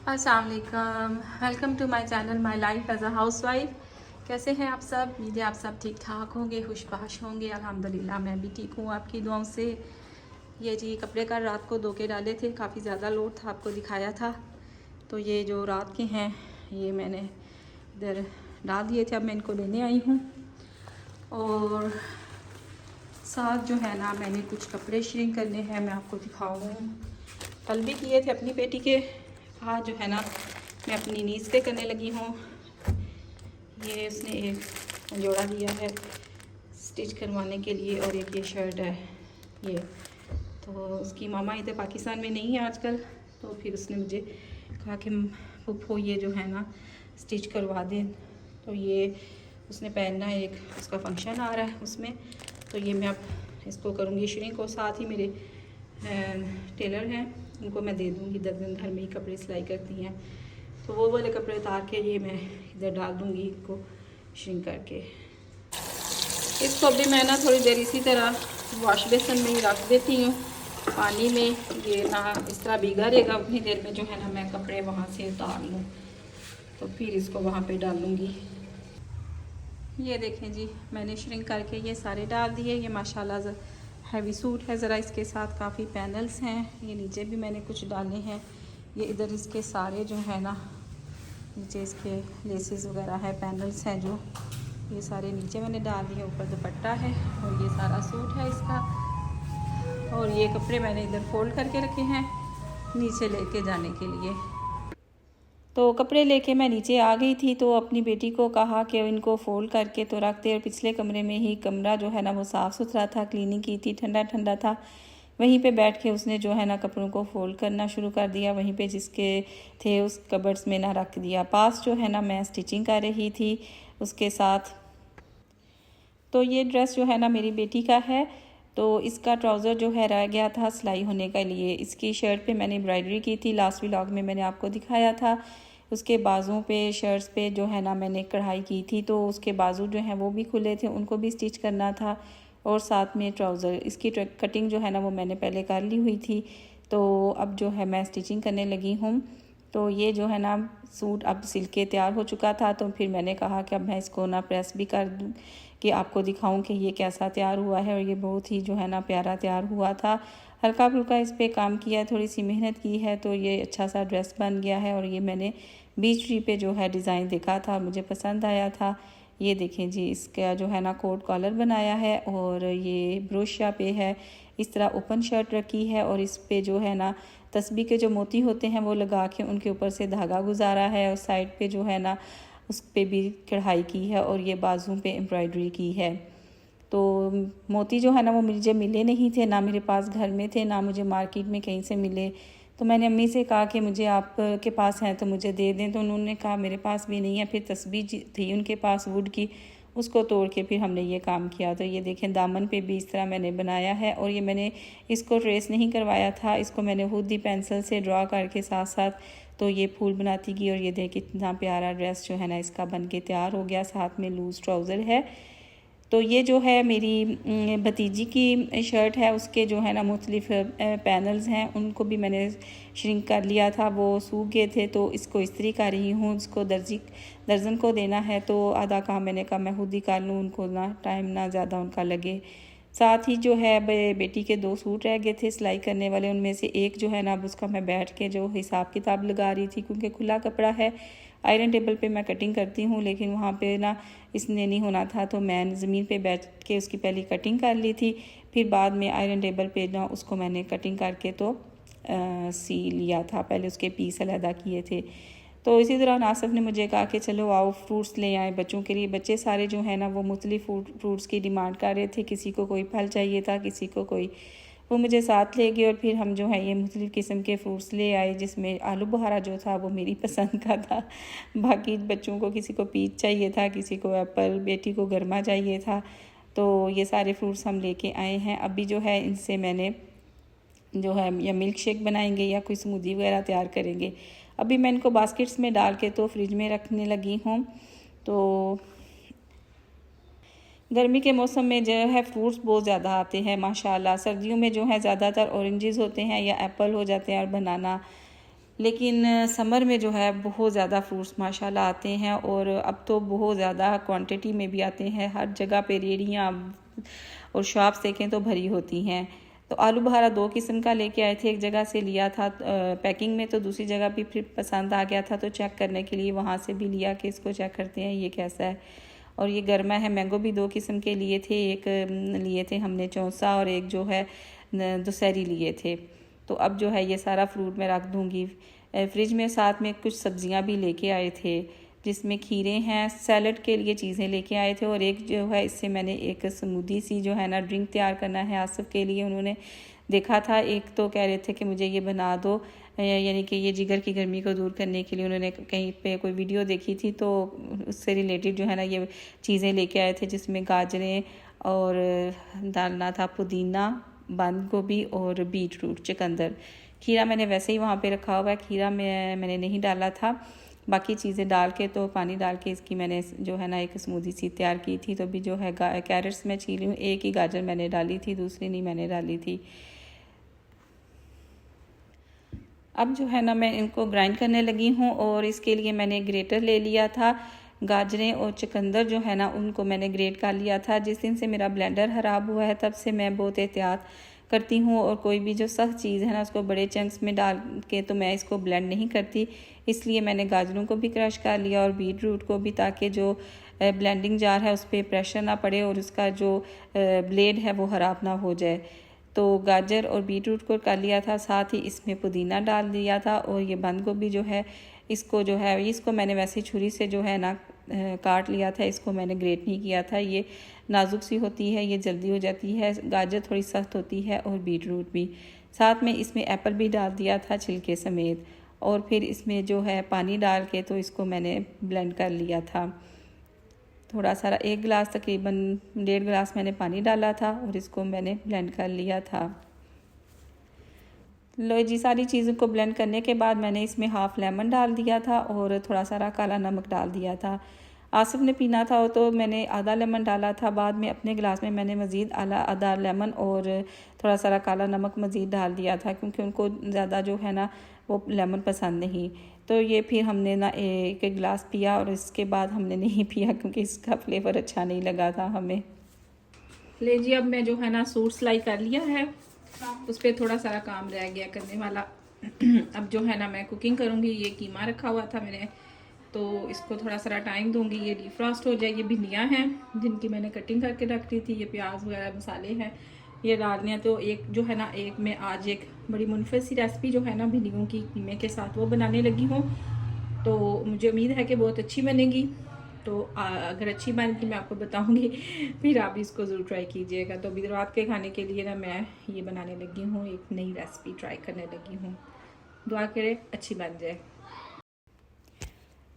अस्सलाम वालेकुम, welcome to my channel my life as a housewife. कैसे हैं आप सब? उम्मीद है आप सब ठीक ठाक होंगे, खुशबाश होंगे। अल्हम्दुलिल्लाह मैं भी ठीक हूँ आपकी दुआओं से। ये जी कपड़े का रात को धो के डाले थे, काफ़ी ज़्यादा लोड था, आपको दिखाया था। तो ये जो रात के हैं ये मैंने इधर डाल दिए थे, अब मैं इनको लेने आई हूँ। और साथ जो है ना मैंने कुछ कपड़े श्रिंक करने हैं, मैं आपको दिखाऊँ। कल भी किए थे अपनी बेटी के, आज जो है ना मैं अपनी नीज़ पे करने लगी हूँ। ये उसने एक जोड़ा दिया है स्टिच करवाने के लिए और एक ये शर्ट है ये। तो उसकी मामा इधर पाकिस्तान में नहीं है आजकल, तो फिर उसने मुझे कहा कि फूफो ये जो है ना स्टिच करवा दें। तो ये उसने पहनना है, एक उसका फंक्शन आ रहा है उसमें, तो ये मैं अब इसको करूँगी श्रिंक। और साथ ही मेरे टेलर हैं, उनको मैं दे दूँगी, 10 दिन घर में ही कपड़े सिलाई करती हैं, तो वो वाले कपड़े उतार के ये मैं इधर डाल दूँगी इनको श्रिंक करके। इसको भी मैं ना थोड़ी देर इसी तरह वॉश बेसन में ही रख देती हूँ पानी में, ये ना इस तरह भीगा रहेगा। उतनी देर में जो है ना मैं कपड़े वहाँ से उतार लूँ, तो फिर इसको वहाँ पे डालूँगी। ये देखें जी, मैंने श्रिंक करके ये सारे डाल दिए। ये माशाल्लाह हैवी सूट है, ज़रा इसके साथ काफ़ी पैनल्स हैं। ये नीचे भी मैंने कुछ डाले हैं, ये इधर इसके सारे जो है ना नीचे इसके लेसेस वगैरह है, पैनल्स हैं जो, ये सारे नीचे मैंने डाल दिए। ऊपर दुपट्टा है और ये सारा सूट है इसका। और ये कपड़े मैंने इधर फोल्ड करके रखे हैं नीचे लेके जाने के लिए। तो कपड़े लेके मैं नीचे आ गई थी, तो अपनी बेटी को कहा कि इनको फ़ोल्ड करके तो रख दे। और पिछले कमरे में ही, कमरा जो है ना वो साफ़ सुथरा था, क्लीनिंग की थी, ठंडा ठंडा था, वहीं पे बैठ के उसने जो है ना कपड़ों को फ़ोल्ड करना शुरू कर दिया। वहीं पे जिसके थे उस कबर्ड्स में ना रख दिया। पास जो है ना मैं स्टिचिंग कर रही थी उसके साथ। तो ये ड्रेस जो है ना मेरी बेटी का है, तो इसका ट्राउज़र जो है रह गया था सिलाई होने के लिए। इसकी शर्ट पे मैंने एम्ब्रॉयडरी की थी, लास्ट व्लॉग में मैंने आपको दिखाया था। उसके बाजुओं पे, शर्ट्स पे जो है ना मैंने कढ़ाई की थी, तो उसके बाजू जो हैं वो भी खुले थे, उनको भी स्टिच करना था। और साथ में ट्राउज़र, इसकी कटिंग जो है ना वो मैंने पहले कर ली हुई थी। तो अब जो है मैं स्टिचिंग करने लगी हूँ। तो ये जो है ना सूट अब सिल के तैयार हो चुका था, तो फिर मैंने कहा कि अब मैं इसको ना प्रेस भी कर दूँ कि आपको दिखाऊं कि ये कैसा तैयार हुआ है। और ये बहुत ही जो है ना प्यारा तैयार हुआ था। हल्का फुल्का इस पर काम किया, थोड़ी सी मेहनत की है, तो ये अच्छा सा ड्रेस बन गया है। और ये मैंने बीच ट्री पे जो है डिज़ाइन देखा था, मुझे पसंद आया था। ये देखें जी, इसका जो है ना कोट कॉलर बनाया है और ये ब्रोशिया पे है, इस तरह ओपन शर्ट रखी है। और इस पे जो है ना तस्बीह के जो मोती होते हैं वो लगा के उनके ऊपर से धागा गुजारा है। और साइड पे जो है ना उस पे भी कढ़ाई की है और ये बाजू पे एम्ब्रॉयडरी की है। तो मोती जो है ना वो मुझे मिले नहीं थे, ना मेरे पास घर में थे, ना मुझे मार्केट में कहीं से मिले। तो मैंने अम्मी से कहा कि मुझे आपके पास हैं तो मुझे दे दें, तो उन्होंने कहा मेरे पास भी नहीं है। फिर तस्बीह थी उनके पास वुड की, उसको तोड़ के फिर हमने ये काम किया। तो ये देखें दामन पे भी इस तरह मैंने बनाया है। और ये मैंने इसको ट्रेस नहीं करवाया था, इसको मैंने खुद ही पेंसिल से ड्रा करके साथ साथ तो ये फूल बनाती गई। और ये देख कितना प्यारा ड्रेस जो है ना इसका बन के तैयार हो गया। साथ में लूज़ ट्राउज़र है। तो ये जो है मेरी भतीजी की शर्ट है, उसके जो है ना मुख्तलिफ पैनल्स हैं, उनको भी मैंने श्रिंक कर लिया था, वो सूख गए थे। तो इसको इस्त्री कर रही हूँ, इसको दर्जन को देना है, तो आधा काम मैंने कहा मैं खुद ही कर लूँ, उनको ना टाइम ना ज़्यादा उनका लगे। साथ ही जो है बेटी के 2 सूट रह गए थे सिलाई करने वाले, उनमें से एक जो है ना अब उसका मैं बैठ के जो हिसाब किताब लगा रही थी, क्योंकि खुला कपड़ा है। आयरन टेबल पे मैं कटिंग करती हूँ, लेकिन वहाँ पे ना इसने नहीं होना था, तो मैं ज़मीन पे बैठ के उसकी पहले कटिंग कर ली थी। फिर बाद में आयरन टेबल पे ना उसको मैंने कटिंग करके तो सी लिया था, पहले उसके पीस अलहदा किए थे। तो इसी तरह नासिफ ने मुझे कहा कि चलो आओ फ्रूट्स ले आए बच्चों के लिए। बच्चे सारे जो है ना वो मुख्तलिफ फ्रूट्स की डिमांड कर रहे थे, किसी को कोई फल चाहिए था, किसी को कोई, वो मुझे साथ ले गए। और फिर हम जो है ये मुख्तलिफ़ किस्म के फ्रूट्स ले आए, जिसमें आलू बुखारा जो था वो मेरी पसंद का था। बाकी बच्चों को किसी को पीच चाहिए था, किसी को एप्पल, बेटी को गरमा चाहिए था। तो ये सारे फ्रूट्स हम लेके आए हैं। अभी जो है इनसे मैंने जो है या मिल्क शेक बनाएंगे या कोई स्मूदी वगैरह तैयार करेंगे। अभी मैं इनको बास्केट्स में डाल के तो फ्रिज में रखने लगी हूँ। तो गर्मी के मौसम में जो है फ्रूट्स बहुत ज़्यादा आते हैं माशाल्लाह। सर्दियों में जो है ज़्यादातर ऑरेंजेस होते हैं या एप्पल हो जाते हैं और बनाना। लेकिन समर में जो है बहुत ज़्यादा फ्रूट्स माशाल्लाह आते हैं, और अब तो बहुत ज़्यादा क्वांटिटी में भी आते हैं। हर जगह पे रेहड़ियाँ और शॉप्स देखें तो भरी होती हैं। तो आलू बुखारा 2 किस्म का लेके आए थे, एक जगह से लिया था पैकिंग में, तो दूसरी जगह भी फिर पसंद आ गया था, तो चेक करने के लिए वहाँ से भी लिया कि इसको चेक करते हैं ये कैसा है। और ये गर्मा है। मैंगो भी 2 किस्म के लिए थे, एक लिए थे हमने चौंसा, और एक जो है दुशहरी लिए थे। तो अब जो है ये सारा फ्रूट मैं रख दूँगी फ्रिज में। साथ में कुछ सब्जियां भी लेके आए थे, जिसमें खीरे हैं, सैलड के लिए चीज़ें लेके आए थे, और एक जो है इससे मैंने एक स्मूदी सी जो है ना ड्रिंक तैयार करना है आसिफ के लिए। उन्होंने देखा था, एक तो कह रहे थे कि मुझे ये बना दो, यानी कि ये जिगर की गर्मी को दूर करने के लिए उन्होंने कहीं पे कोई वीडियो देखी थी, तो उससे रिलेटेड जो है ना ये चीज़ें लेके आए थे, जिसमें गाजरें और डालना था पुदीना, बंद गोभी और बीट रूट, चुकंदर। खीरा मैंने वैसे ही वहाँ पे रखा हुआ है, खीरा मैंने नहीं डाला था। बाकी चीज़ें डाल के, तो पानी डाल के इसकी मैंने जो है ना एक स्मूदी सी तैयार की थी। तो भी जो है कैरेट्स मैं छीली हूँ, एक ही गाजर मैंने डाली थी, दूसरी नहीं मैंने डाली थी। अब जो है ना मैं इनको ग्राइंड करने लगी हूँ, और इसके लिए मैंने ग्रेटर ले लिया था। गाजरें और चुकंदर जो है ना उनको मैंने ग्रेट कर लिया था। जिस दिन से मेरा ब्लेंडर ख़राब हुआ है तब से मैं बहुत एहतियात करती हूँ, और कोई भी जो सख्त चीज़ है ना उसको बड़े चंक्स में डाल के तो मैं इसको ब्लेंड नहीं करती। इसलिए मैंने गाजरों को भी क्रश कर लिया और बीट रूट को भी, ताकि जो ब्लेंडिंग जार है उस पर प्रेशर ना पड़े और उसका जो ब्लेड है वो ख़राब ना हो जाए। तो गाजर और बीट रूट को कर लिया था, साथ ही इसमें पुदीना डाल दिया था। और ये बंद गोभी जो है इसको जो है इसको मैंने वैसे छुरी से जो है ना काट लिया था, इसको मैंने ग्रेट नहीं किया था। ये नाजुक सी होती है, ये जल्दी हो जाती है। गाजर थोड़ी सख्त होती है और बीट रूट भी। साथ में इसमें एप्पल भी डाल दिया था छिलके समेत, और फिर इसमें जो है पानी डाल के तो इसको मैंने ब्लेंड कर लिया था। थोड़ा सारा 1 गिलास तकरीबन 1.5 गिलास मैंने पानी डाला था, और इसको मैंने ब्लेंड कर लिया था। लो जी, सारी चीज़ों को ब्लेंड करने के बाद मैंने इसमें हाफ़ लेमन डाल दिया था, और थोड़ा सारा काला नमक डाल दिया था। आसिफ ने पीना था तो मैंने आधा लेमन डाला था, बाद में अपने गिलास में मैंने मज़ीद आधा लेमन और थोड़ा सारा काला नमक मज़ीद डाल दिया था, क्योंकि उनको ज़्यादा जो है ना वो लेमन पसंद नहीं। तो ये फिर हमने ना एक गिलास पिया, और इसके बाद हमने नहीं पिया क्योंकि इसका फ्लेवर अच्छा नहीं लगा था हमें। ले जी, अब मैं जो है ना सूट सिलाई कर लिया है, उस पर थोड़ा सारा काम रह गया करने वाला। अब जो है ना मैं कुकिंग करूँगी। ये कीमा रखा हुआ था मैंने, तो इसको थोड़ा सारा टाइम दूंगी, ये डिफ्रॉस्ट हो जाए। ये भिंडियाँ हैं जिनकी मैंने कटिंग करके रख दी थी। ये प्याज वगैरह मसाले हैं, ये डालने हैं। तो एक जो है ना एक मैं आज एक बड़ी मुनफरद सी रेसिपी जो है ना भिंडियों की कीमे के साथ वो बनाने लगी हूँ। तो मुझे उम्मीद है कि बहुत अच्छी बनेगी। तो अगर अच्छी बनेगी मैं आपको बताऊंगी, फिर आप इसको ज़रूर ट्राई कीजिएगा। तो अभी रात के खाने के लिए ना मैं ये बनाने लगी हूँ, एक नई रेसिपी ट्राई करने लगी हूँ। दुआ करें अच्छी बन जाए।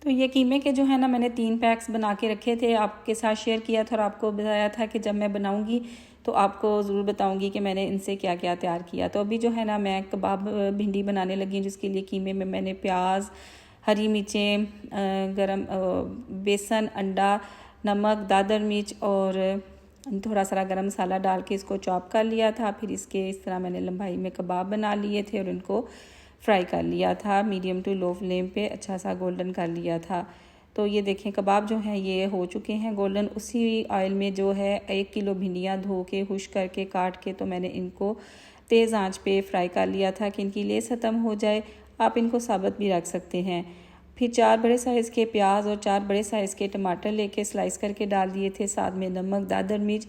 तो ये कीमे के जो है ना मैंने 3 पैक्स बना के रखे थे, आपके साथ शेयर किया था, और आपको बताया था कि जब मैं बनाऊंगी तो आपको ज़रूर बताऊंगी कि मैंने इनसे क्या क्या तैयार किया। तो अभी जो है ना मैं कबाब भिंडी बनाने लगी हूँ, जिसके लिए कीमे में मैंने प्याज, हरी मिर्चें, गरम बेसन, अंडा, नमक, दादर मिर्च और थोड़ा सारा गरम मसाला डाल के इसको चॉप कर लिया था। फिर इसके इस तरह मैंने लंबाई में कबाब बना लिए थे, और इनको फ्राई कर लिया था मीडियम टू लो फ्लेम पे, अच्छा सा गोल्डन कर लिया था। तो ये देखें कबाब जो हैं ये हो चुके हैं गोल्डन। उसी ऑयल में जो है 1 किलो भिंडियाँ धो के खुश करके काट के तो मैंने इनको तेज़ आंच पे फ्राई कर लिया था कि इनकी लेस ख़त्म हो जाए। आप इनको साबुत भी रख सकते हैं। फिर 4 बड़े साइज़ के प्याज और 4 बड़े साइज़ के टमाटर लेके स्लाइस करके डाल दिए थे। साथ में नमक, दादर मिर्च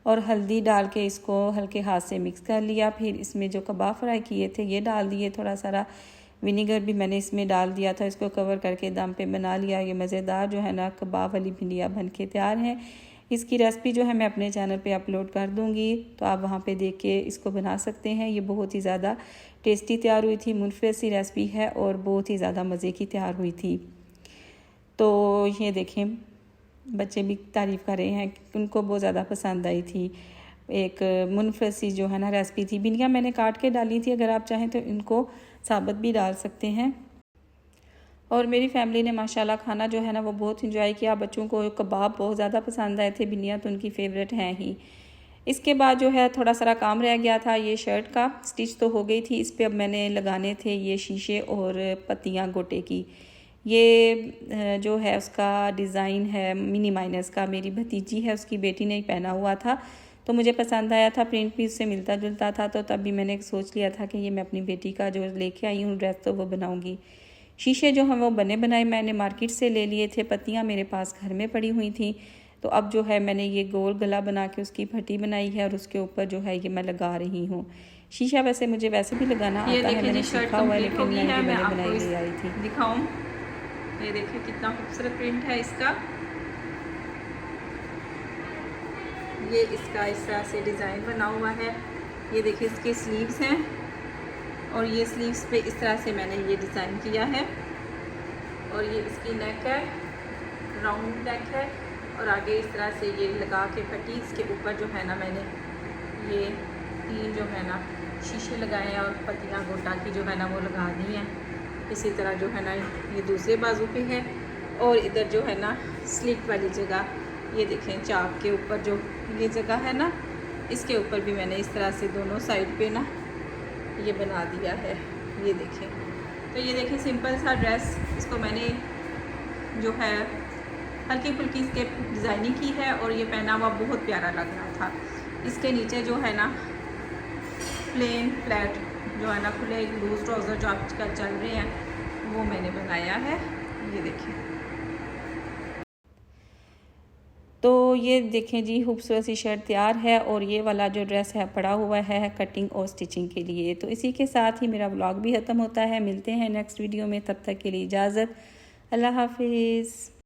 और हल्दी डाल के इसको हल्के हाथ से मिक्स कर लिया। फिर इसमें जो कबाब फ्राई किए थे ये डाल दिए। थोड़ा सारा विनीगर भी मैंने इसमें डाल दिया था। इसको कवर करके दम पे बना लिया। ये मज़ेदार जो है ना कबाब वाली भिंडियाँ बन के तैयार हैं। इसकी रेसिपी जो है मैं अपने चैनल पे अपलोड कर दूँगी, तो आप वहाँ पे देख के इसको बना सकते हैं। ये बहुत ही ज़्यादा टेस्टी तैयार हुई थी, मुनफरद सी रेसिपी है और बहुत ही ज़्यादा मज़े की तैयार हुई थी। तो ये देखें बच्चे भी तारीफ़ कर रहे हैं, उनको बहुत ज़्यादा पसंद आई थी। एक मुनफरद सी जो है ना रेसिपी थी। भिंडियाँ मैंने काट के डाली थी, अगर आप चाहें तो इनको साबुत भी डाल सकते हैं। और मेरी फैमिली ने माशाल्लाह खाना जो है ना वो बहुत इंजॉय किया। बच्चों को कबाब बहुत ज़्यादा पसंद आए थे, भिंडियाँ तो उनकी फ़ेवरेट हैं ही। इसके बाद जो है थोड़ा सारा काम रह गया था। ये शर्ट का स्टिच तो हो गई थी, इस पर अब मैंने लगाने थे ये शीशे और पत्तियाँ गोटे की। ये जो है उसका डिज़ाइन है मिनी माइनस का, मेरी भतीजी है उसकी बेटी ने पहना हुआ था तो मुझे पसंद आया था, प्रिंट भी उससे मिलता जुलता था, तो तब भी मैंने सोच लिया था कि ये मैं अपनी बेटी का जो लेके आई हूँ ड्रेस तो वो बनाऊँगी। शीशे जो हैं वो बने बनाए मैंने मार्केट से ले लिए थे, पत्तियाँ मेरे पास घर में पड़ी हुई थी। तो अब जो है मैंने ये गोल गला बना के उसकी फटी बनाई है और उसके ऊपर जो है ये मैं लगा रही हूँ। शीशा वैसे मुझे वैसे भी लगाना आता है, मैंने सीखा हुआ है, लेकिन मैं ये बने बनाई ले आई थी। दिखाऊं, ये देखिए कितना खूबसूरत प्रिंट है इसका। ये इसका इस तरह से डिज़ाइन बना हुआ है। ये देखिए इसके स्लीव्स हैं और ये स्लीव्स पे इस तरह से मैंने ये डिज़ाइन किया है और ये इसकी नेक है, राउंड नेक है और आगे इस तरह से ये लगा के पट्टी, इसके ऊपर जो है ना मैंने ये 3 जो है ना शीशे लगाए हैं और पत्तियाँ गोटा की जो है ना वो लगा दी हैं। इसी तरह जो है ना ये दूसरे बाजू पे है और इधर जो है ना स्लिट वाली जगह, ये देखें चाप के ऊपर जो ये जगह है ना, इसके ऊपर भी मैंने इस तरह से दोनों साइड पे ना ये बना दिया है। ये देखें, तो ये देखें सिंपल सा ड्रेस, इसको मैंने जो है हल्की फुल्की इसके डिज़ाइनिंग की है और ये पहना हुआ बहुत प्यारा लग रहा था। इसके नीचे जो है ना प्लेन फ्लैट जो है ना खुले लूज ट्राउज़र जो आजकल चल रहे हैं वो मैंने बनाया है। ये देखिए, तो ये देखें जी खूबसूरत सी शर्ट तैयार है और ये वाला जो ड्रेस है पड़ा हुआ है कटिंग और स्टिचिंग के लिए। तो इसी के साथ ही मेरा व्लॉग भी ख़त्म होता है। मिलते हैं नेक्स्ट वीडियो में, तब तक के लिए इजाज़त, अल्लाह हाफिज़।